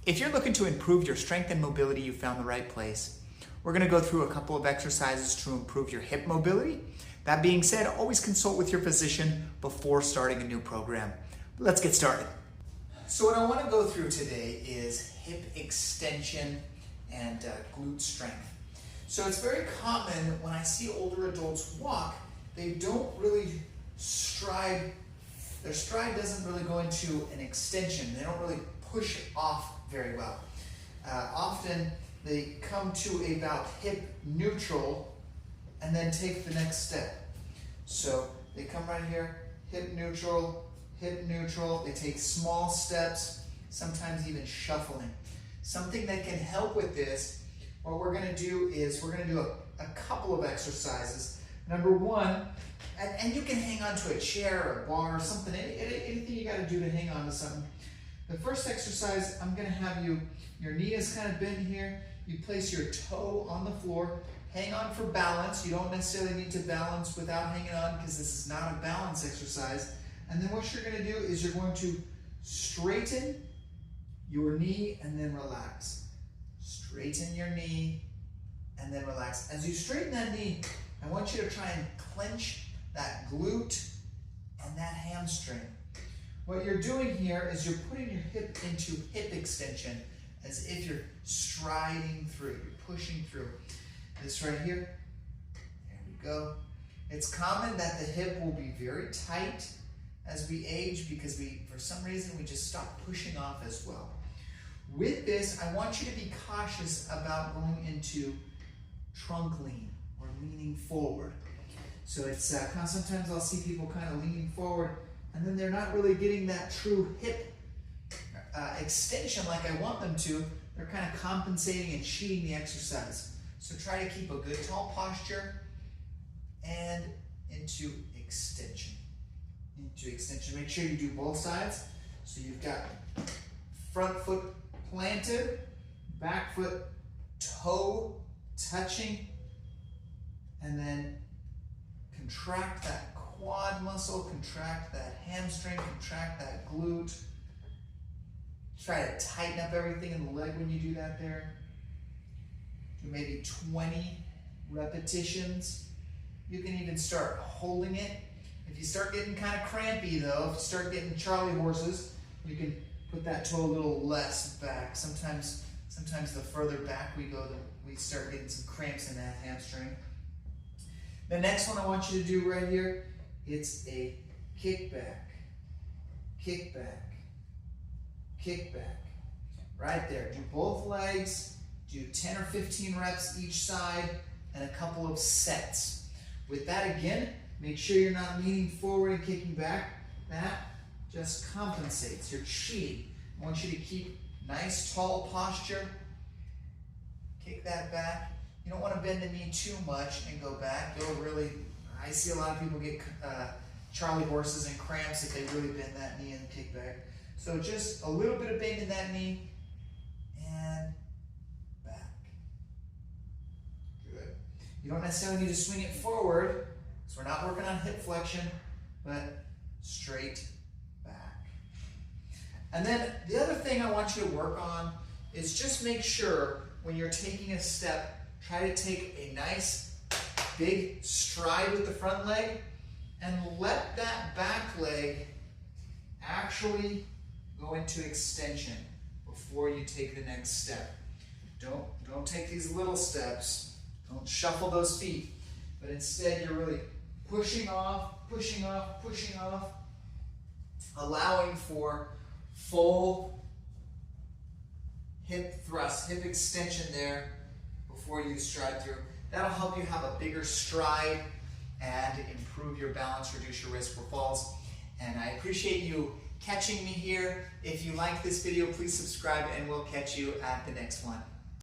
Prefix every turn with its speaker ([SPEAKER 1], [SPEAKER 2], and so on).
[SPEAKER 1] If you're looking to improve your strength and mobility, you found the right place. We're going to go through a couple of exercises to improve your hip mobility. That being said, always consult with your physician before starting a new program. Let's get started. So what I want to go through today is hip extension and glute strength. So it's very common when I see older adults walk, they don't really stride, their stride doesn't really go into an extension. They don't really push off very well. Often they come to about hip neutral and then take the next step. So they come right here, hip neutral, they take small steps, sometimes even shuffling. Something that can help with this, what we're going to do is we're going to do a couple of exercises. Number one, and you can hang on to a chair or a bar or something, anything you got to do to hang on to something. The first exercise, I'm going to have your knee is kind of bent here. You place your toe on the floor, hang on for balance. You don't necessarily need to balance without hanging on because this is not a balance exercise. And then what you're going to do is you're going to straighten your knee and then relax. Straighten your knee and then relax. As you straighten that knee, I want you to try and clench that glute and that hamstring. What you're doing here is you're putting your hip into hip extension as if you're striding through, you're pushing through. This right here, there we go. It's common that the hip will be very tight as we age because for some reason, we just stop pushing off as well. With this, I want you to be cautious about going into trunk lean or leaning forward. So it's sometimes I'll see people kind of leaning forward and then they're not really getting that true hip extension like I want them to. They're kind of compensating and cheating the exercise. So try to keep a good tall posture and into extension. Make sure you do both sides. So you've got front foot planted, back foot toe touching, and then contract that quad muscle, contract that hamstring, contract that glute. Try to tighten up everything in the leg when you do that there. Do maybe 20 repetitions. You can even start holding it. If you start getting kind of crampy though, if you start getting Charlie horses, you can put that toe a little less back. Sometimes the further back we go, we start getting some cramps in that hamstring. The next one I want you to do right here, it's a kickback, kickback, kickback. Right there. Do both legs, do 10 or 15 reps each side, and a couple of sets. With that again, make sure you're not leaning forward and kicking back. That just compensates. You're cheating. I want you to keep nice tall posture. Kick that back. You don't want to bend the knee too much and go back. I see a lot of people get Charlie horses and cramps if they really bend that knee and kick back. So just a little bit of bend in that knee and back. Good. You don't necessarily need to swing it forward because we're not working on hip flexion, but straight back. And then the other thing I want you to work on is just make sure when you're taking a step, try to take a nice big stride with the front leg and let that back leg actually go into extension before you take the next step. Don't take these little steps. Don't shuffle those feet. But instead you're really pushing off, pushing off, pushing off, allowing for full hip thrust, hip extension there before you stride through. That'll help you have a bigger stride and improve your balance, reduce your risk for falls. And I appreciate you catching me here. If you like this video, please subscribe and we'll catch you at the next one.